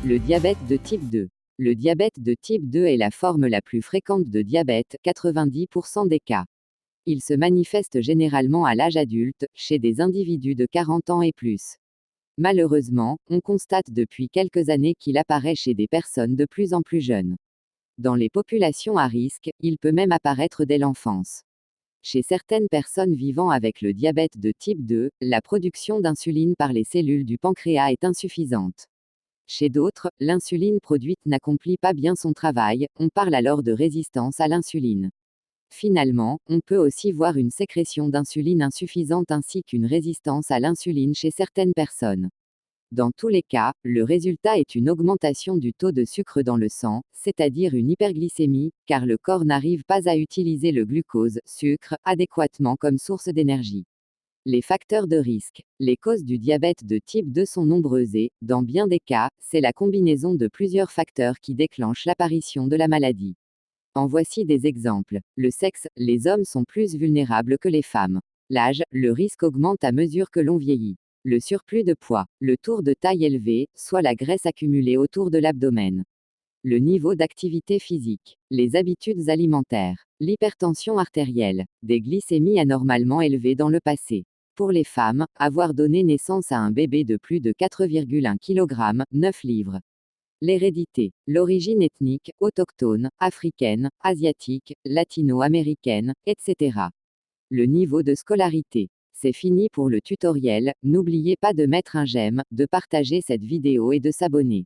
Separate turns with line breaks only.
Le diabète de type 2. Le diabète de type 2 est la forme la plus fréquente de diabète, 90% des cas. Il se manifeste généralement à l'âge adulte, chez des individus de 40 ans et plus. Malheureusement, on constate depuis quelques années qu'il apparaît chez des personnes de plus en plus jeunes. Dans les populations à risque, il peut même apparaître dès l'enfance. Chez certaines personnes vivant avec le diabète de type 2, la production d'insuline par les cellules du pancréas est insuffisante. Chez d'autres, l'insuline produite n'accomplit pas bien son travail, on parle alors de résistance à l'insuline. Finalement, on peut aussi voir une sécrétion d'insuline insuffisante ainsi qu'une résistance à l'insuline chez certaines personnes. Dans tous les cas, le résultat est une augmentation du taux de sucre dans le sang, c'est-à-dire une hyperglycémie, car le corps n'arrive pas à utiliser le glucose, sucre, adéquatement comme source d'énergie. Les facteurs de risque. Les causes du diabète de type 2 sont nombreuses et, dans bien des cas, c'est la combinaison de plusieurs facteurs qui déclenche l'apparition de la maladie. En voici des exemples. Le sexe, les hommes sont plus vulnérables que les femmes. L'âge, le risque augmente à mesure que l'on vieillit. Le surplus de poids, le tour de taille élevé, soit la graisse accumulée autour de l'abdomen. Le niveau d'activité physique, les habitudes alimentaires, l'hypertension artérielle, des glycémies anormalement élevées dans le passé. Pour les femmes, avoir donné naissance à un bébé de plus de 4,1 kg, 9 livres. L'hérédité, l'origine ethnique, autochtone, africaine, asiatique, latino-américaine, etc. Le niveau de scolarité. C'est fini pour le tutoriel, n'oubliez pas de mettre un j'aime, de partager cette vidéo et de s'abonner.